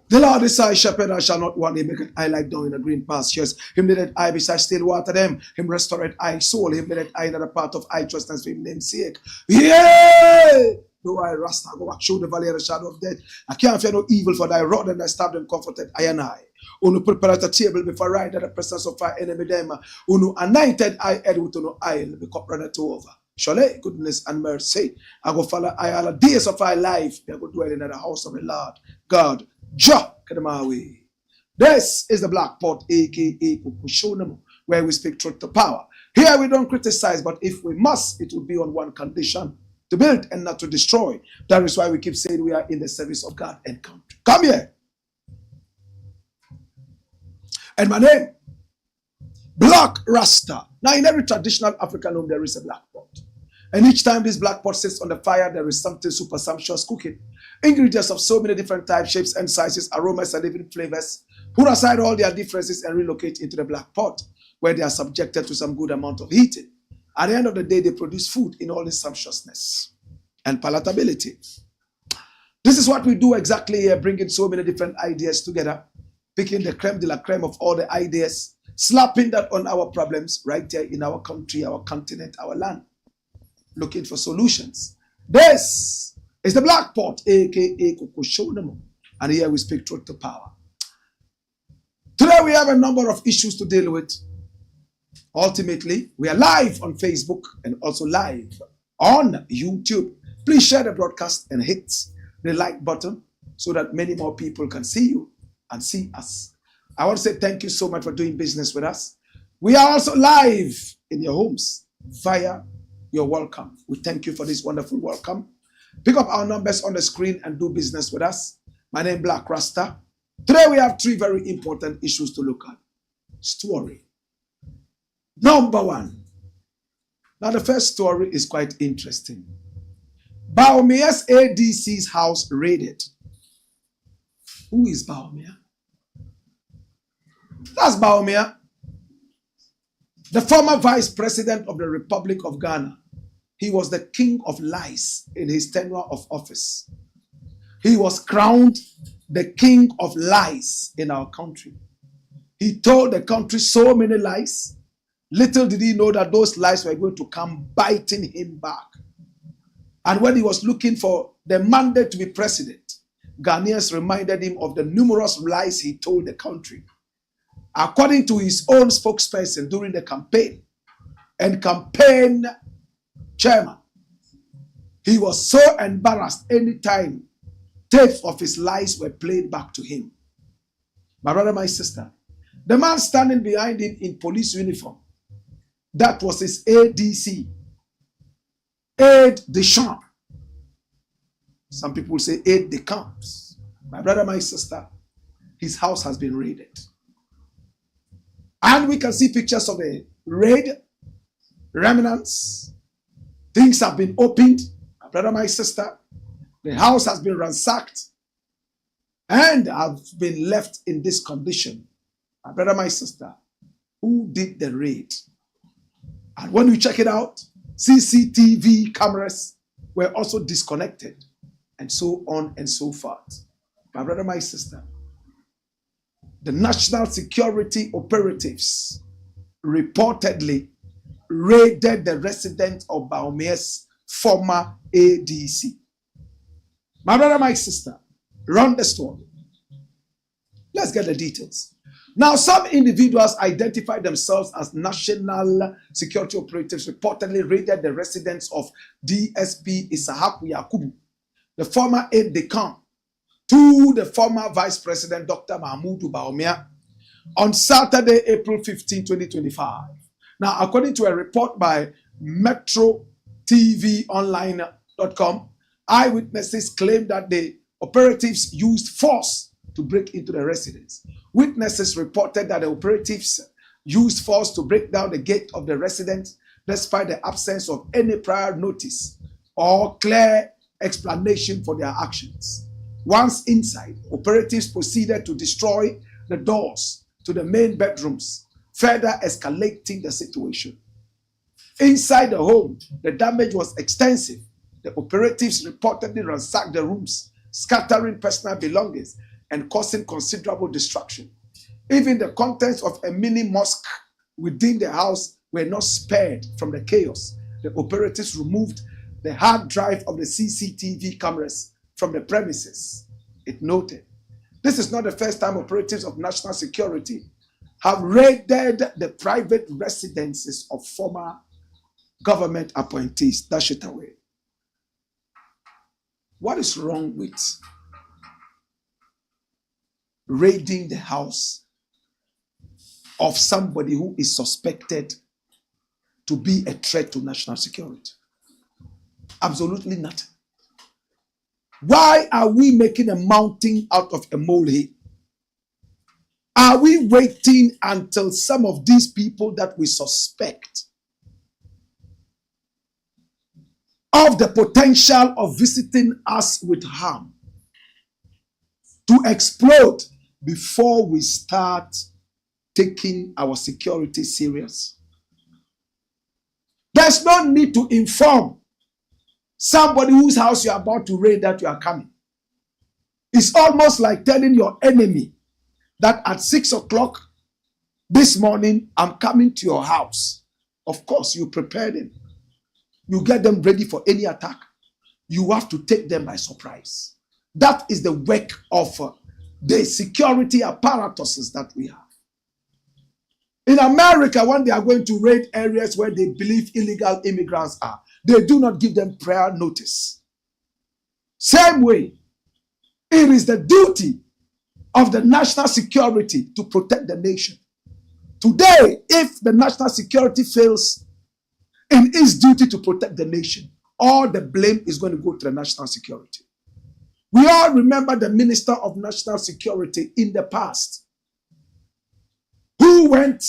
The Lord is thy shepherd, I shall not want. Him make it I like down in the green pastures. Him that I beside still water them. Him restore I soul. Him that I another part of I trustness for him name's sake. Yea! Though I rasta go walk through the valley of the shadow of death, I can't fear no evil, for thy rod and thy staff them comforted I and I. Unu prepare a table before right at the presence of our enemy them. Unu anointed I head with no oil, the cup runneth over. Surely goodness and mercy, I go follow I all the days of our life. I go dwell in the house of the Lord God. Jah, get them away. This is the Black Pot, aka Kukushonamo, where we speak truth to power. Here we don't criticize, but if we must, it will be on one condition: to build and not to destroy. That is why we keep saying we are in the service of God and country. Come here. And my name, Black Rasta. Now, in every traditional African home, there is a black pot. And each time this black pot sits on the fire, there is something super sumptuous cooking. Ingredients of so many different types, shapes, and sizes, aromas, and even flavors. Put aside all their differences and relocate into the black pot, where they are subjected to some good amount of heating. At the end of the day, they produce food in all its sumptuousness and palatability. This is what we do exactly here, bringing so many different ideas together, picking the creme de la creme of all the ideas, slapping that on our problems right here in our country, our continent, our land, looking for solutions. This is the Black Pot, aka Kukushonamo, and here we speak truth to power. Today we have a number of issues to deal with. Ultimately, we are live on Facebook and also live on YouTube. Please share the broadcast and hit the like button so that many more people can see you and see us. I want to say thank you so much for doing business with us. We are also live in your homes via your welcome. We thank you for this wonderful welcome. Pick up our numbers on the screen and do business with us. My name is Black Rasta. Today we have three very important issues to look at. Story. Number one. Now the first story is quite interesting. Bawumia'S Adc'S house raided. Who is Bawumia? That's Bawumia, the former vice president of the Republic of Ghana. He was the king of lies in his tenure of office. He was crowned the king of lies in our country. He told the country so many lies. Little did he know that those lies were going to come biting him back. And when he was looking for the mandate to be president, Ghanaians reminded him of the numerous lies he told the country. According to his own spokesperson during the campaign and campaign chairman, he was so embarrassed anytime tapes of his lies were played back to him. My brother, my sister, the man standing behind him in police uniform, that was his ADC, aide de champ. Some people say aide de camp. My brother, my sister, his house has been raided. And we can see pictures of a raid, remnants. Things have been opened. My brother, my sister, the house has been ransacked and have been left in this condition. My brother, my sister, who did the raid? And when we check it out, CCTV cameras were also disconnected, and so on and so forth. My brother, my sister, the national security operatives reportedly raided the residence of Bawumia'S former ADC. My brother, my sister, run the story. Let's get the details. Now, some individuals identify themselves as national security operatives reportedly raided the residence of DSP Isahaku Yakubu, the former aide-de-camp to the former Vice President Dr. Mahmoud Bawumia, on Saturday, April 15, 2025. Now, according to a report by MetroTVOnline.com, eyewitnesses claim that the operatives used force to break into the residence. Witnesses reported that the operatives used force to break down the gate of the residence despite the absence of any prior notice or clear explanation for their actions. Once inside, operatives proceeded to destroy the doors to the main bedrooms, further escalating the situation. Inside the home, the damage was extensive. The operatives reportedly ransacked the rooms, scattering personal belongings and causing considerable destruction. Even the contents of a mini mosque within the house were not spared from the chaos. The operatives removed the hard drive of the CCTV cameras from the premises. It noted, this is not the first time operatives of national security have raided the private residences of former government appointees. Dash it away. What is wrong with raiding the house of somebody who is suspected to be a threat to national security? Absolutely nothing. Why are we making a mountain out of a molehill? Are we waiting until some of these people that we suspect of the potential of visiting us with harm to explode before we start taking our security serious? There's no need to inform somebody whose house you're about to raid that you are coming. It's almost like telling your enemy that at 6 o'clock this morning, I'm coming to your house. Of course, you prepare them. You get them ready for any attack. You have to take them by surprise. That is the work of the security apparatuses that we have. In America, when they are going to raid areas where they believe illegal immigrants are, they do not give them prior notice. Same way, it is the duty of the national security to protect the nation. Today, if the national security fails in its duty to protect the nation, all the blame is going to go to the national security. We all remember the Minister of National Security in the past who went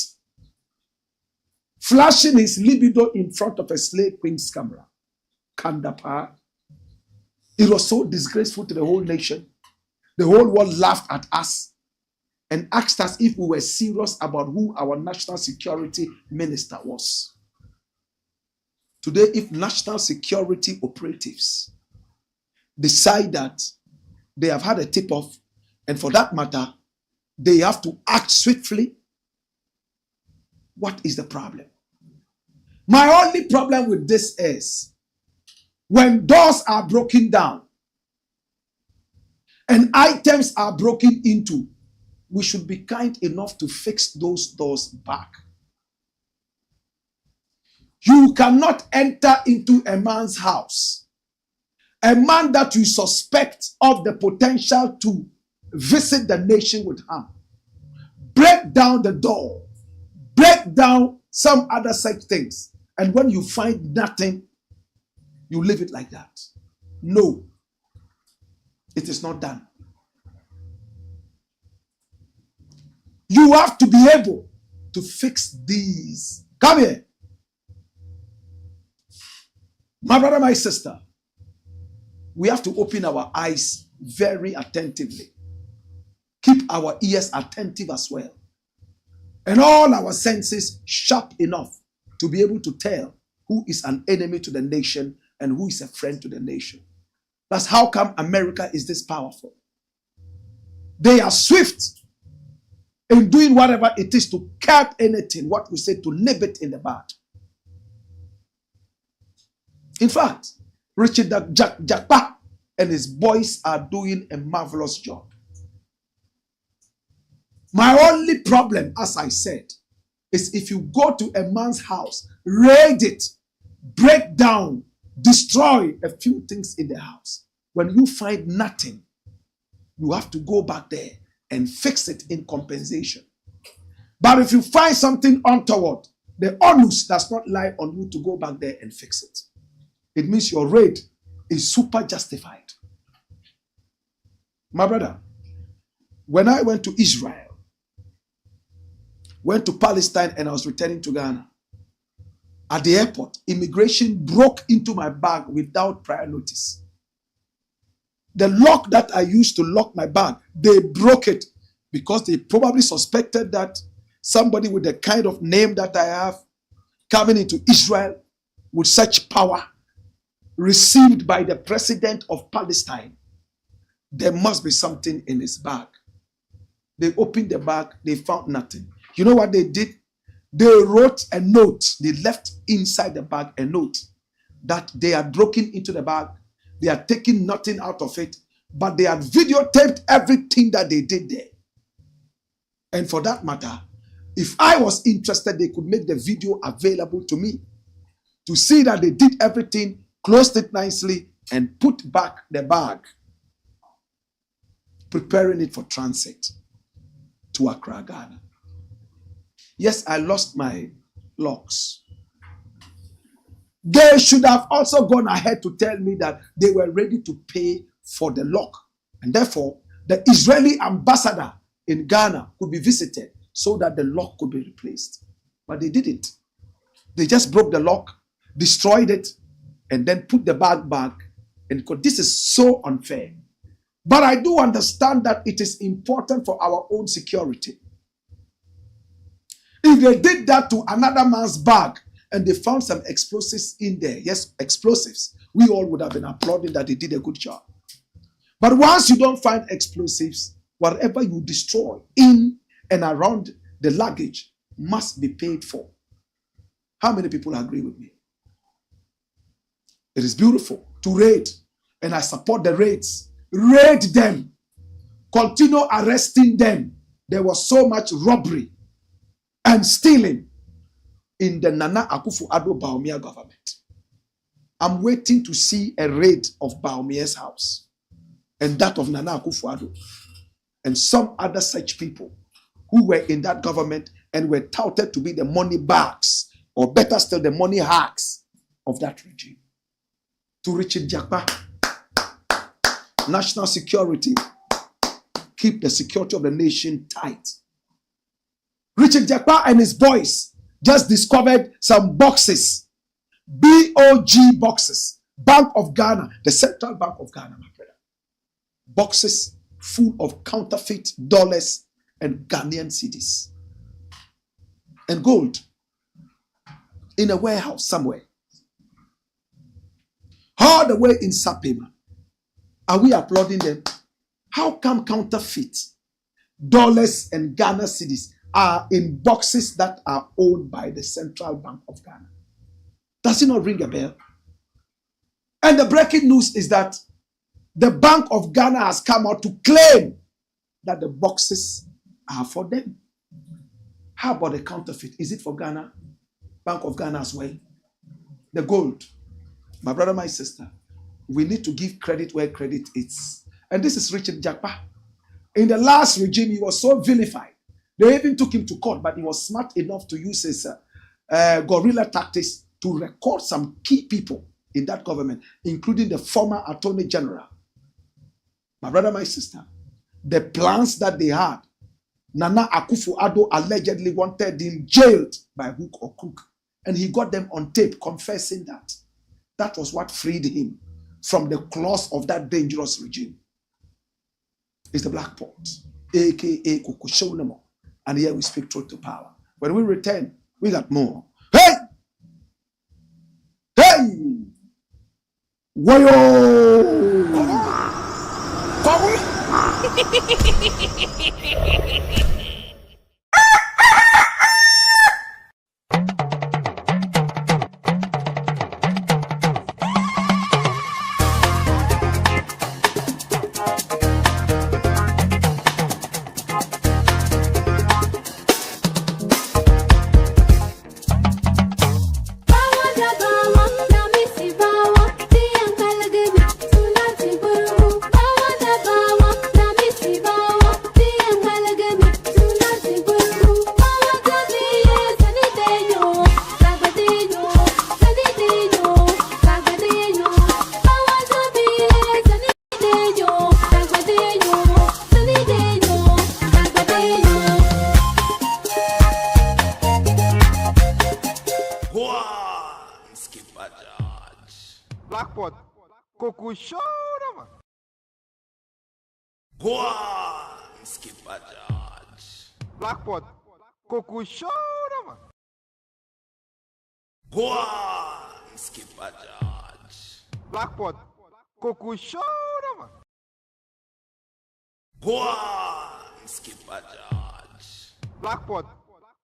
flashing his libido in front of a slave queen's camera. Kandapa. It was so disgraceful to the whole nation. The whole world laughed at us and asked us if we were serious about who our national security minister was. Today, if national security operatives decide that they have had a tip-off, and for that matter, they have to act swiftly, what is the problem? My only problem with this is when doors are broken down and items are broken into, we should be kind enough to fix those doors back. You cannot enter into a man's house, a man that you suspect of the potential to visit the nation with harm, break down the door, break down some other such things, and when you find nothing, you leave it like that. No, it is not done. You have to be able to fix these. Come here. My brother, my sister, we have to open our eyes very attentively. Keep our ears attentive as well. And all our senses sharp enough to be able to tell who is an enemy to the nation and who is a friend to the nation. That's how come America is this powerful. They are swift in doing whatever it is to curb anything, what we say, to nip it in the bud. In fact, Richard Jakpa and his boys are doing a marvelous job. My only problem, as I said, is if you go to a man's house, raid it, break down, destroy a few things in the house. When you find nothing, you have to go back there and fix it in compensation. But if you find something untoward, the onus does not lie on you to go back there and fix it. It means your raid is super justified. My brother, when I went to Israel, went to Palestine, and I was returning to Ghana, at the airport, immigration broke into my bag without prior notice. The lock that I used to lock my bag, they broke it because they probably suspected that somebody with the kind of name that I have coming into Israel with such power, received by the president of Palestine, there must be something in his bag. They opened the bag, they found nothing. You know what they did? They wrote a note. They left inside the bag a note that they had broken into the bag. They had taken nothing out of it, but they had videotaped everything that they did there. And for that matter, if I was interested, they could make the video available to me to see that they did everything, closed it nicely, and put back the bag, preparing it for transit to Accra, Ghana. Yes, I lost my locks. They should have also gone ahead to tell me that they were ready to pay for the lock. And therefore, the Israeli ambassador in Ghana could be visited so that the lock could be replaced. But they didn't. They just broke the lock, destroyed it, and then put the bag back. And this is so unfair. But I do understand that it is important for our own security. If they did that to another man's bag and they found some explosives in there, yes, explosives, we all would have been applauding that they did a good job. But once you don't find explosives, whatever you destroy in and around the luggage must be paid for. How many people agree with me? It is beautiful to raid, and I support the raids. Raid them. Continue arresting them. There was so much robbery and stealing in the Nana Akufo-Addo Bawumia government. I'm waiting to see a raid of Bawumia'S house and that of Nana Akufo-Addo and some other such people who were in that government and were touted to be the money bags, or better still, the money hacks of that regime. To Richard Jakpa, national security, keep the security of the nation tight. Richard Jakpa and his boys just discovered some boxes, BOG boxes, Bank of Ghana, the Central Bank of Ghana, my brother. Boxes full of counterfeit dollars and Ghanaian cedis and gold in a warehouse somewhere. All the way in Sapema. Are we applauding them? How come counterfeit dollars and Ghana cedis are in boxes that are owned by the Central Bank of Ghana? Does it not ring a bell? And the breaking news is that the Bank of Ghana has come out to claim that the boxes are for them. How about the counterfeit? Is it for Ghana? Bank of Ghana as well? The gold. My brother, my sister, we need to give credit where credit is. And this is Richard Jakpa. In the last regime, he was so vilified. They even took him to court, but he was smart enough to use his guerrilla tactics to record some key people in that government, including the former Attorney General. My brother, my sister, the plans that they had, Nana Akufo-Addo allegedly wanted him jailed by hook or crook. And he got them on tape confessing that. That was what freed him from the claws of that dangerous regime. It's the Black Pot, a.k.a. Kukushonemo. And here we speak truth to power. When we return, we got more. Hey! Hey! Wayo! Blackpot, Coco Shorama. Mourns, PATRIOT. Blackpot, Coco Shorama. Mourns, PATRIOT. Blackpot, Coco Shorama. Mourns, PATRIOT. Blackpot,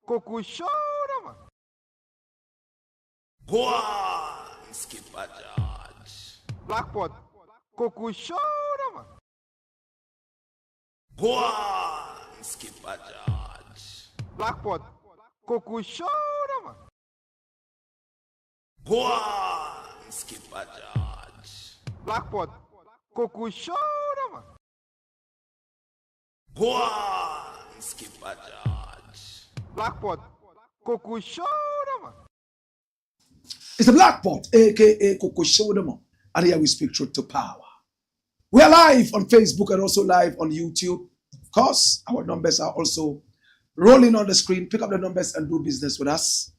Coco Shorama. Mourns, PATRIOT. Blackpot, Coco Shorama. Mourns, PATRIOT. Blackpot, Coco Shorama. Mourns, PATRIOT. Blackpot, Coco Shorama. Mourns, PATRIOT. Blackpot, Coco Shorama. It's the Blackpot, aka Coco Shodemo, and here we speak truth to power. We are live on Facebook and also live on YouTube. Of course, our numbers are also rolling on the screen. Pick up the numbers and do business with us.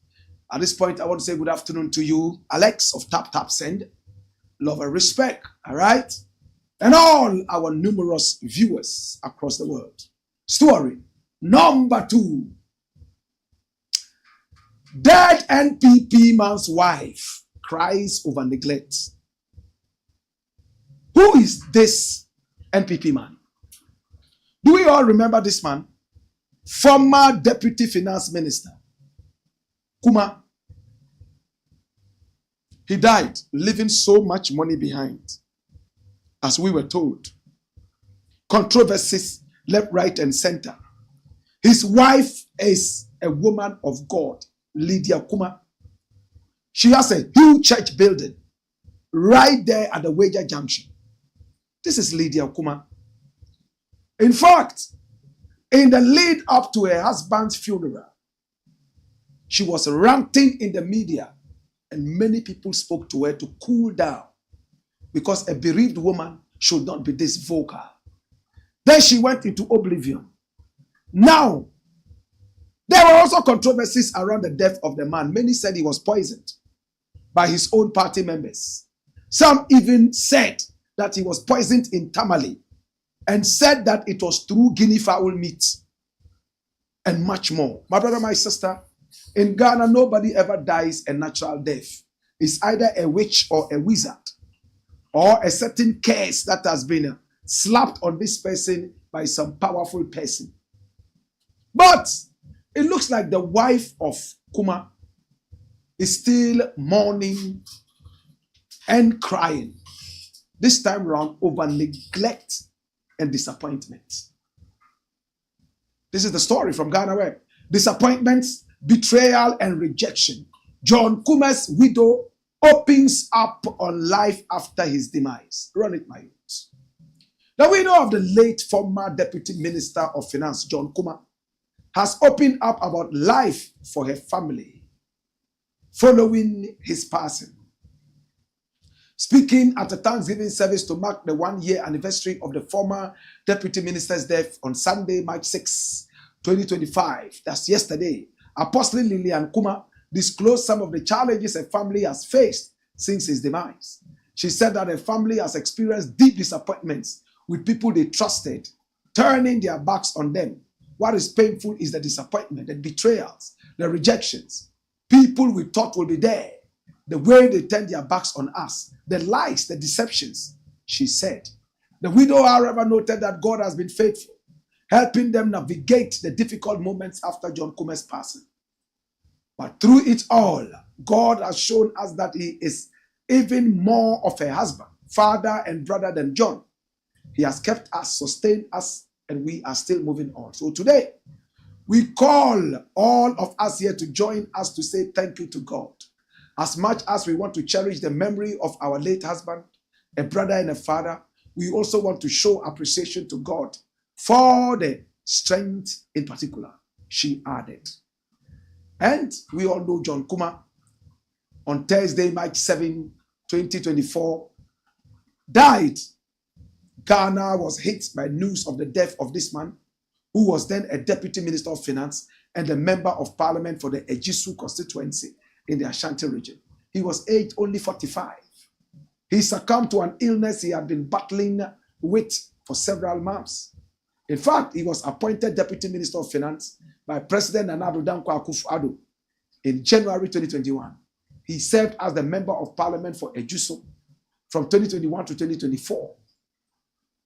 At this point, I want to say good afternoon to you, Alex of Tap Tap Send. Love and respect, all right? And all our numerous viewers across the world. Story number 2. Dead NPP man's wife cries over neglect. Who is this NPP man? Do we all remember this man? Former Deputy Finance Minister, Kuma. He died leaving so much money behind, as we were told. Controversies left, right, and center. His wife is a woman of God, Lydia Kuma. She has a huge church building right there at the Wager Junction. This is Lydia Kuma. In fact, in the lead up to her husband's funeral, she was ranting in the media, and many people spoke to her to cool down because a bereaved woman should not be this vocal. Then she went into oblivion. Now, there were also controversies around the death of the man. Many said he was poisoned by his own party members. Some even said that he was poisoned in tamale and said that it was through guinea fowl meat and much more. My brother, my sister, in Ghana, nobody ever dies a natural death. It's either a witch or a wizard or a certain curse that has been slapped on this person by some powerful person. But it looks like the wife of Kuma is still mourning and crying, this time around over neglect and disappointment. This is the story from Ghana Web. Disappointments, betrayal, and rejection. John Kuma's widow opens up on life after his demise. Run it, my youths. The widow of the late former Deputy Minister of Finance, John Kuma, has opened up about life for her family following his passing. Speaking at a Thanksgiving service to mark the 1-year anniversary of the former Deputy Minister's death on Sunday, March 6, 2025, that's yesterday, Apostle Lillian Kuma disclosed some of the challenges her family has faced since his demise. She said that her family has experienced deep disappointments with people they trusted, turning their backs on them. What is painful is the disappointment, the betrayals, the rejections. People we thought would be there, the way they turned their backs on us, the lies, the deceptions, she said. The widow, however, noted that God has been faithful, helping them navigate the difficult moments after John Kuma's passing. But through it all, God has shown us that he is even more of a husband, father, and brother than John. He has kept us, sustained us, and we are still moving on. So today, we call all of us here to join us to say thank you to God. As much as we want to cherish the memory of our late husband, a brother and a father, we also want to show appreciation to God for the strength in particular, she added. And we all know John Kuma on Thursday, March 7, 2024, died. Ghana was hit by news of the death of this man, who was then a Deputy Minister of Finance and a Member of Parliament for the Ejisu constituency in the Ashanti region. He was aged only 45. He succumbed to an illness he had been battling with for several months. In fact, he was appointed Deputy Minister of Finance by President Nana Addo Dankwa Akufo-Addo in January 2021. He served as the Member of Parliament for Ejuso from 2021 to 2024.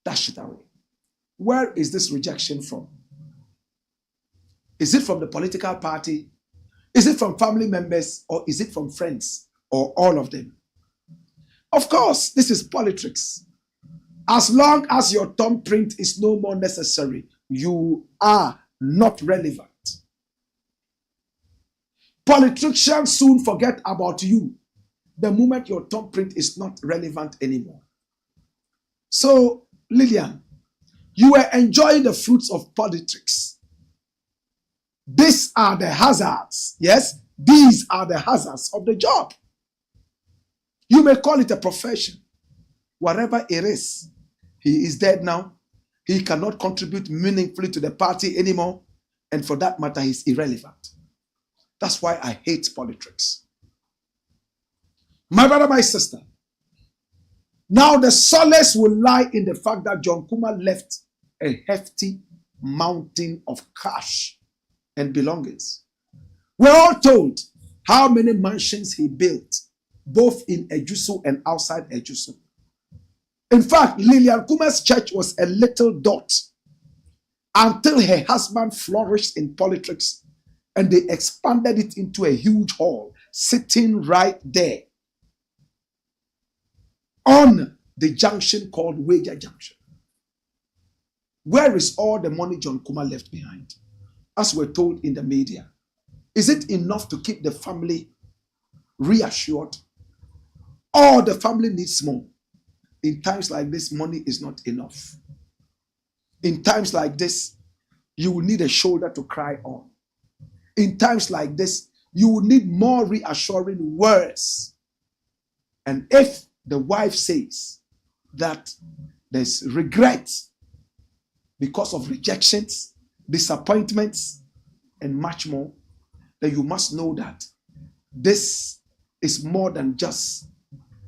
Dash it away. Where is this rejection from? Is it from the political party? Is it from family members? Or is it from friends? Or all of them? Of course, this is politics. As long as your thumbprint is no more necessary, you are not relevant. Politicians soon forget about you the moment your thumbprint is not relevant anymore. So, Lillian, you were enjoying the fruits of politics. These are the hazards. Yes, these are the hazards of the job. You may call it a profession. Whatever it is, he is dead now. He cannot contribute meaningfully to the party anymore. And for that matter, he's irrelevant. That's why I hate politics. My brother, my sister, now the solace will lie in the fact that John Kuma left a hefty mountain of cash and belongings. We're all told how many mansions he built, both in Ejuso and outside Ejuso. In fact, Lillian Kuma's church was a little dot until her husband flourished in politics and they expanded it into a huge hall sitting right there on the junction called Wager Junction. Where is all the money John Kuma left behind? As we're told in the media, is it enough to keep the family reassured? Or the family needs more? In times like this, money is not enough. In times like this, you will need a shoulder to cry on. In times like this, you will need more reassuring words. And if the wife says that there's regret because of rejections, disappointments, and much more, then you must know that this is more than just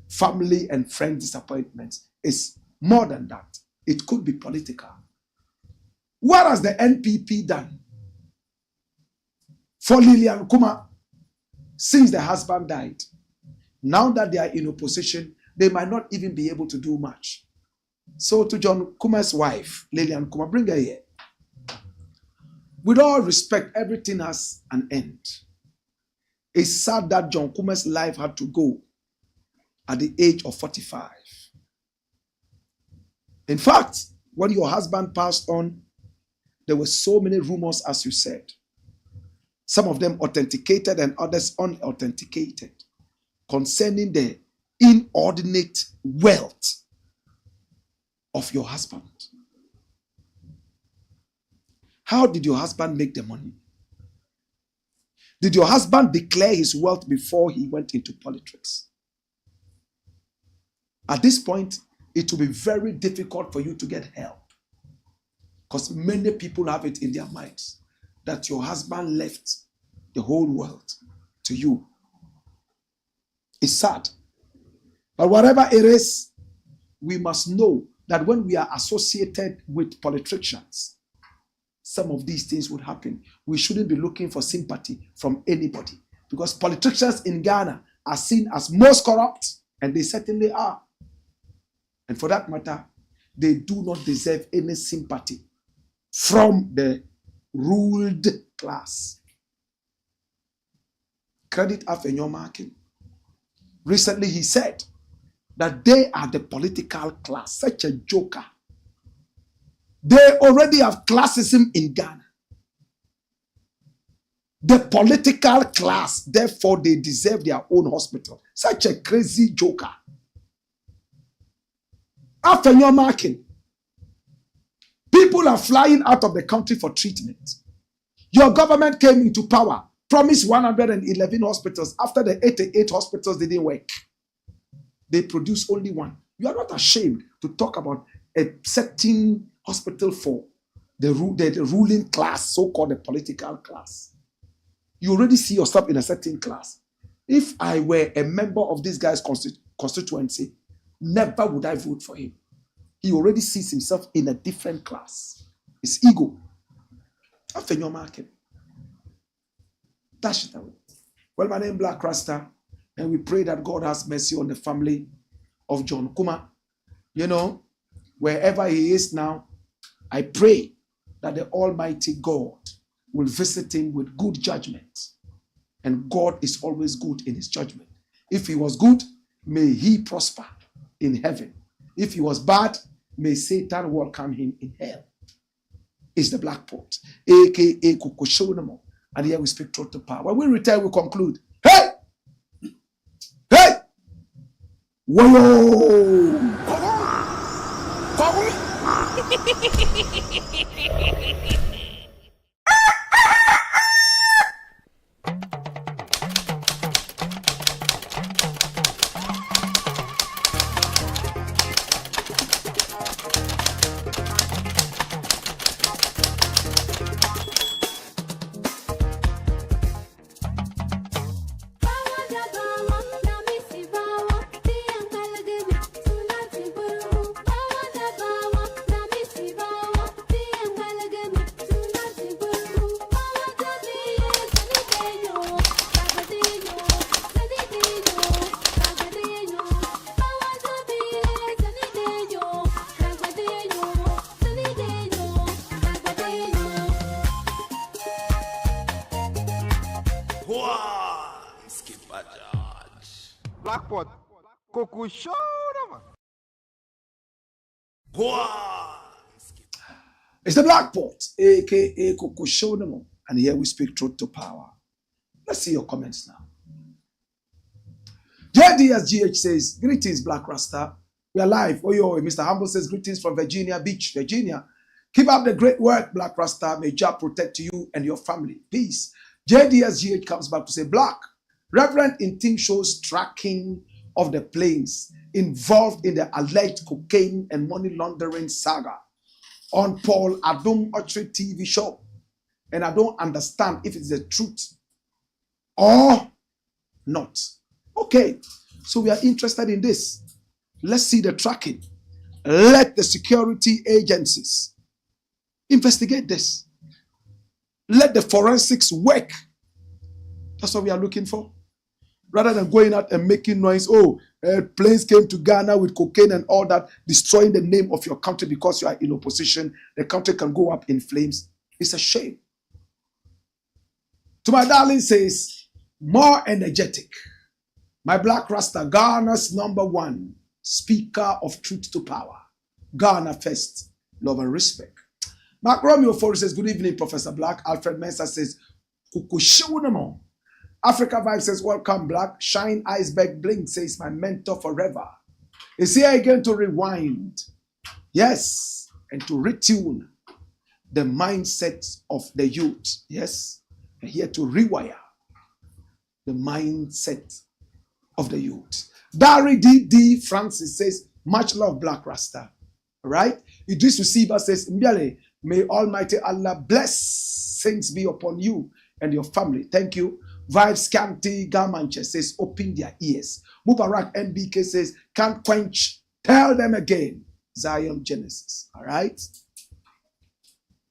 family and friend disappointments. It's more than that. It could be political. What has the NPP done for Lillian Kuma since the husband died? Now that they are in opposition, they might not even be able to do much. So to John Kuma's wife, Lillian Kuma, bring her here. With all respect, everything has an end. It's sad that John Kuma's life had to go at the age of 45. In fact, when your husband passed on, there were so many rumors, as you said. Some of them authenticated and others unauthenticated, concerning the inordinate wealth of your husband. How did your husband make the money? Did your husband declare his wealth before he went into politics? At this point, it will be very difficult for you to get help, because many people have it in their minds that your husband left the whole world to you. It's sad. But whatever it is, we must know that when we are associated with politicians, some of these things would happen. We shouldn't be looking for sympathy from anybody, because politicians in Ghana are seen as most corrupt, and they certainly are. And for that matter, they do not deserve any sympathy from the ruled class. Credit Afenyomakin. Recently, he said that they are the political class, such a joker. They already have classism in Ghana. The political class, therefore, they deserve their own hospital. Such a crazy joker. Afenyomakin. People are flying out of the country for treatment. Your government came into power, promised 111 hospitals. After the 88 hospitals didn't work, they produced only one. You are not ashamed to talk about a certain hospital for the ruling class, so-called the political class. You already see yourself in a certain class. If I were a member of this guy's constituency, never would I vote for him. He already sees himself in a different class. His ego. After your market. Dash it away. Well, my name is Blakk Rasta, and we pray that God has mercy on the family of John Kuma. You know, wherever he is now, I pray that the Almighty God will visit him with good judgment. And God is always good in his judgment. If he was good, may he prosper in heaven. If he was bad, may Satan welcome him in hell. It's the Black Pot, aka Kukushonamo. And here we speak truth to power. When we return, we conclude. Hey! Hey! Whoa! Blakk pot. Koku show man. It's the Black Pot, aka Kukushonamo. And here we speak truth to power. Let's see your comments now. JDSGH says, greetings, Blakk Rasta. We are live. Oh, yo, Mr. Humble says, greetings from Virginia Beach, Virginia. Keep up the great work, Blakk Rasta. May Jah protect you and your family. Peace. JDSGH comes back to say, Blakk, Reverend in team shows tracking of the planes involved in the alleged cocaine and money laundering saga on Paul Adom Ochre TV show. And I don't understand if it's the truth or not. Okay, so we are interested in this. Let's see the tracking. Let the security agencies investigate this. Let the forensics work. That's what we are looking for. Rather than going out and making noise, planes came to Ghana with cocaine and all that, destroying the name of your country because you are in opposition. The country can go up in flames. It's a shame. To my darling says, more energetic. My Blakk Rasta, Ghana's #1 speaker of truth to power. Ghana first, love and respect. Mark Romeo Forrest says, good evening, Professor Blakk. Alfred Mensah says, Kukushunamo. Africa Vibe says, welcome, Blakk. Shine Iceberg Blink says, my mentor forever. Is here again to rewind. Yes, and to retune the mindset of the youth. Yes, and here to rewire the mindset of the youth. Dari D. Francis says, much love, Blakk Rasta. All right? Idris Usiba says, Mbiale, may Almighty Allah blessings be upon you and your family. Thank you. Vibes Canty Gamanche says, open their ears. Mubarak NBK says, can't quench. Tell them again. Zion Genesis. All right?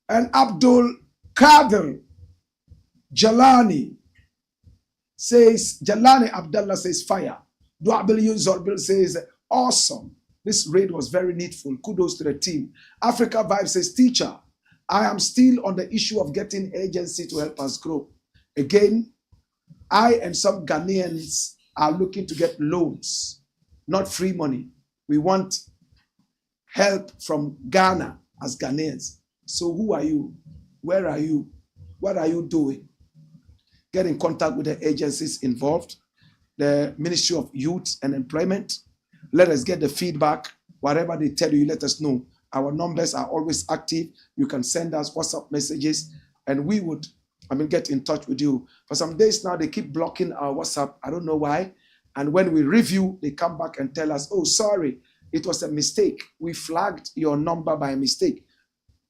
And Abdul Kader Jalani Abdullah says, fire. Dwabel Zorbil says, awesome. This raid was very needful. Kudos to the team. Africa Vibe says, teacher, I am still on the issue of getting agency to help us grow. Again, I and some Ghanaians are looking to get loans, not free money. We want help from Ghana as Ghanaians. So who are you? Where are you? What are you doing? Get in contact with the agencies involved, the Ministry of Youth and Employment. Let us get the feedback. Whatever they tell you, let us know. Our numbers are always active. You can send us WhatsApp messages and we would get in touch with you. For some days now, they keep blocking our WhatsApp. I don't know why. And when we review, they come back and tell us, oh, sorry, it was a mistake. We flagged your number by mistake.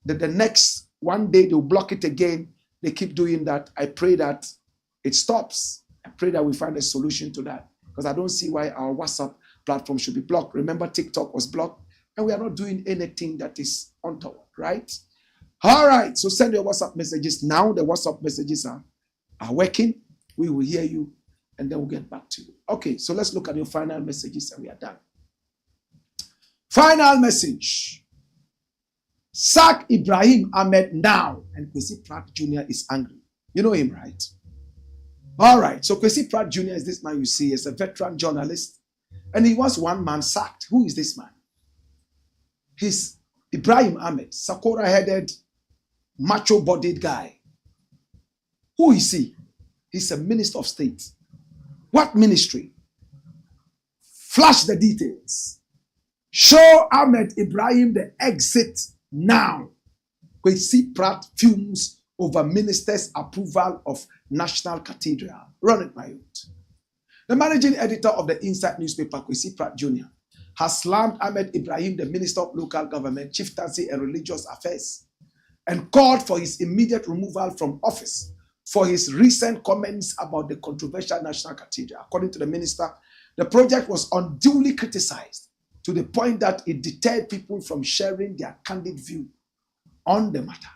The next one day, they'll block it again. They keep doing that. I pray that it stops. I pray that we find a solution to that. Because I don't see why our WhatsApp platform should be blocked. Remember, TikTok was blocked, and we are not doing anything that is untoward, right? All right, so send your WhatsApp messages now. The WhatsApp messages are working. We will hear you, and then we'll get back to you. Okay, so let's look at your final messages, and we are done. Final message. Sack Ibrahim Ahmed now, and KWESI PRATT Jr. is angry. You know him, right? All right, so KWESI PRATT Jr. is this man you see. He's a veteran journalist, and he was one man sacked. Who is this man? He's Ibrahim Ahmed, Sakura-headed, macho-bodied guy. Who is he? He's a minister of state. What ministry? Flash the details. Show Ahmed Ibrahim the exit now. KWESI PRATT fumes over minister's approval of National Cathedral. Run it, my youth. The managing editor of the Inside newspaper, KWESI PRATT Jr., has slammed Ahmed Ibrahim, the Minister of Local Government, Chieftaincy and Religious Affairs, and called for his immediate removal from office for his recent comments about the controversial National Cathedral. According to the minister, the project was unduly criticized to the point that it deterred people from sharing their candid view on the matter.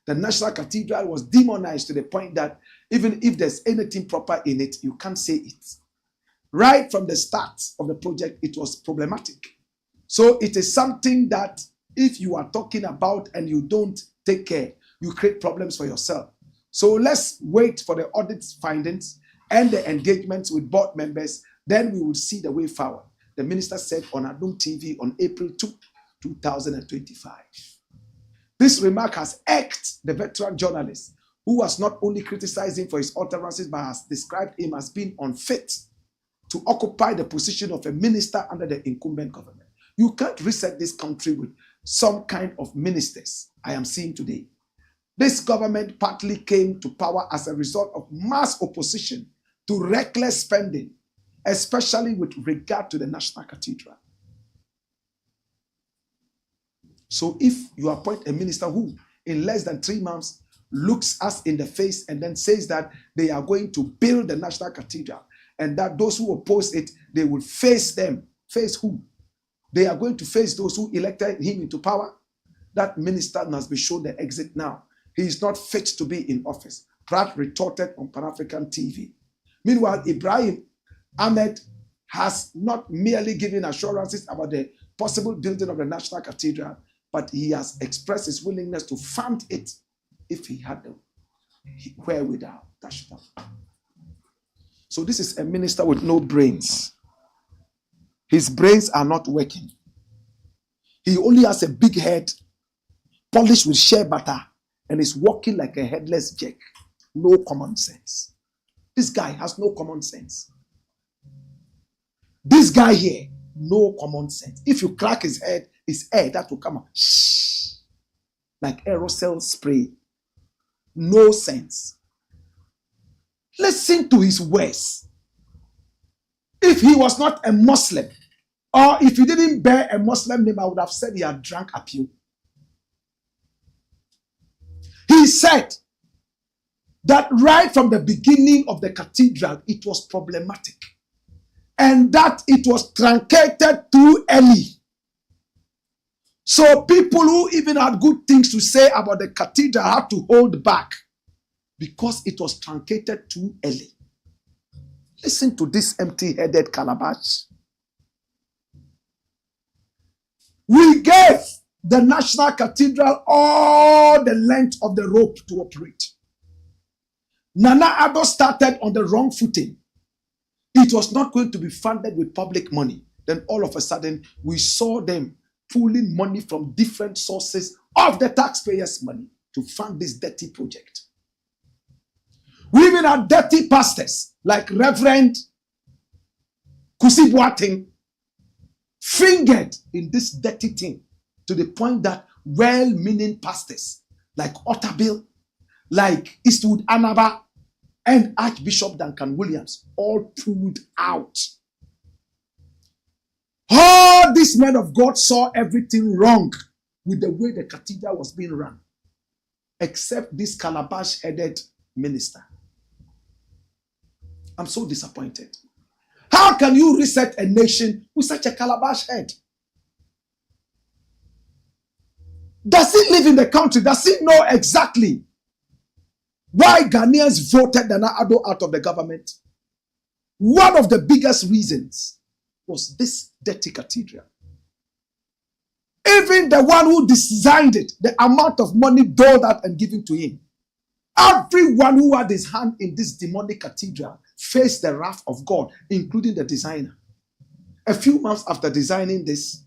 The National Cathedral was demonized to the point that even if there's anything proper in it, you can't say it. Right from the start of the project, it was problematic. So it is something that if you are talking about and you don't take care, you create problems for yourself. So let's wait for the audit findings and the engagements with board members. Then we will see the way forward. The minister said on Adum TV on April 2, 2025. This remark has irked the veteran journalist who was not only criticizing for his utterances but has described him as being unfit to occupy the position of a minister under the incumbent government. You can't reset this country with some kind of ministers I am seeing today. This government partly came to power as a result of mass opposition to reckless spending, especially with regard to the National Cathedral. So if you appoint a minister who, in less than 3 months, looks us in the face and then says that they are going to build the National Cathedral, and that those who oppose it, they will face them. Face who? They are going to face those who elected him into power. That minister must be shown the exit now. He is not fit to be in office. Pratt retorted on Pan-African TV. Meanwhile, Ibrahim Ahmed has not merely given assurances about the possible building of the National Cathedral, but he has expressed his willingness to fund it if he had the wherewithal. So this is a minister with no brains. His brains are not working. He only has a big head, polished with shea butter, and is walking like a headless jack. No common sense. This guy has no common sense. This guy here, no common sense. If you crack his head, his air, that will come out. Shh, like aerosol spray. No sense. Listen to his words. If he was not a Muslim, or if he didn't bear a Muslim name, I would have said he had drank apple. He said that right from the beginning of the cathedral, it was problematic, and that it was truncated too early. So people who even had good things to say about the cathedral had to hold back because it was truncated too early. Listen to this empty-headed calabash. We gave the National Cathedral all the length of the rope to operate. Nana Addo started on the wrong footing. It was not going to be funded with public money. Then all of a sudden, we saw them pulling money from different sources of the taxpayers' money to fund this dirty project. We even had dirty pastors like Reverend Kusi Boateng fingered in this dirty thing to the point that well-meaning pastors like Otabil, like Eastwood Anaba, and Archbishop Duncan Williams all pulled out. All these men of God saw everything wrong with the way the cathedral was being run, except this calabash-headed minister. I'm so disappointed. How can you reset a nation with such a calabash head? Does he live in the country? Does he know exactly why Ghanaians voted Nana Addo out of the government? One of the biggest reasons was this dirty cathedral. Even the one who designed it, the amount of money doled out and given to him, everyone who had his hand in this demonic cathedral faced the wrath of God, including the designer. A few months after designing this,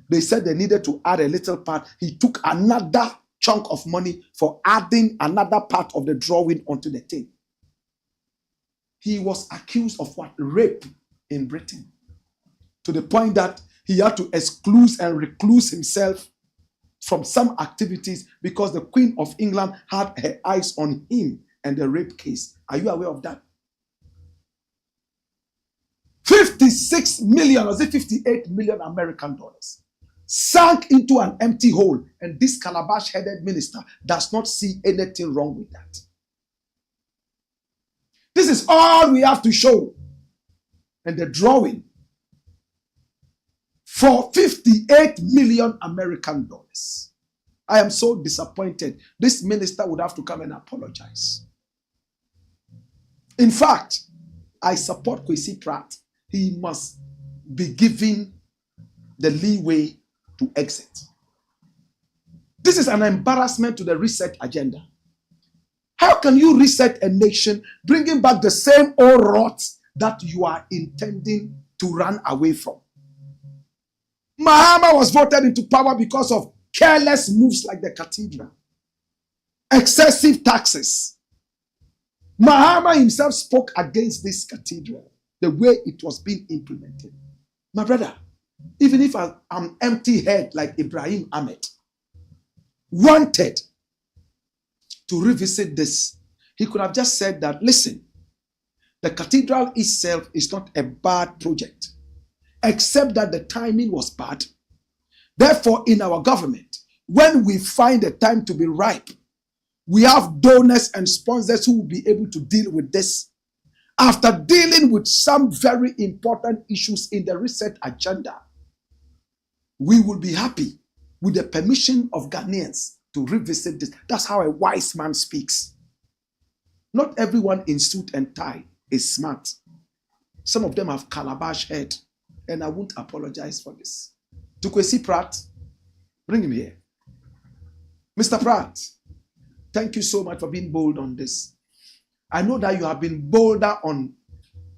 they said they needed to add a little part. He took another chunk of money for adding another part of the drawing onto the thing. He was accused of what? Rape in Britain. To the point that he had to exclude and recluse himself from some activities because the Queen of England had her eyes on him and the rape case. Are you aware of that? 56 million, or is it 58 million American dollars sank into an empty hole, and this calabash-headed minister does not see anything wrong with that. This is all we have to show. And the drawing for 58 million American dollars. I am so disappointed. This minister would have to come and apologize. In fact, I support KWESI PRATT. He must be given the leeway to exit. This is an embarrassment to the reset agenda. How can you reset a nation, bringing back the same old rot that you are intending to run away from? Mahama was voted into power because of careless moves like the cathedral, excessive taxes. Mahama himself spoke against this cathedral, the way it was being implemented. My brother, even if I'm empty head like IBRAHIM AHMED wanted to revisit this, he could have just said that, listen, the cathedral itself is not a bad project, except that the timing was bad. Therefore, in our government, when we find the time to be ripe, we have donors and sponsors who will be able to deal with this. After dealing with some very important issues in the reset agenda, we will be happy with the permission of Ghanaians to revisit this. That's how a wise man speaks. Not everyone in suit and tie is smart. Some of them have calabash head, and I won't apologize for this. To KWESI PRATT, bring him here. Mr. Pratt, thank you so much for being bold on this. I know that you have been bolder on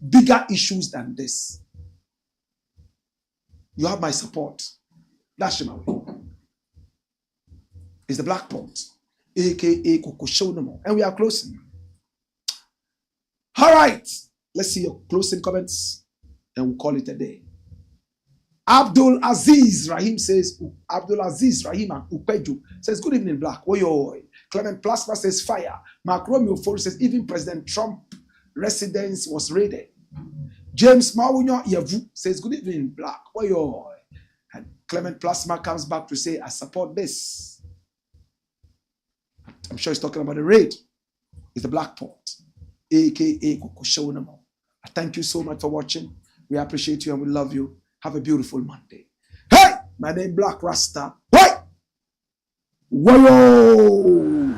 bigger issues than this. You have my support. Dash him away. It's the Black Pot, aka Kokoshonomo, and we are closing. All right, let's see your closing comments, and we'll call it a day. Abdul Aziz Rahim says, Abdul Aziz Rahim and Upeju says, good evening, Blakk. Oyo. Clement Plasma says, fire. Mark Romeo Ford says, even President Trump residence was raided. James Mawunyo Yavu says, good evening, Blakk. Oyo. And Clement Plasma comes back to say, I support this. I'm sure he's talking about the raid. It's the Black Pot, aka Kokoshonomo. I thank you so much for watching. We appreciate you and we love you. Have a beautiful Monday. Hey, my name is Black Rasta. Hey! Whoa!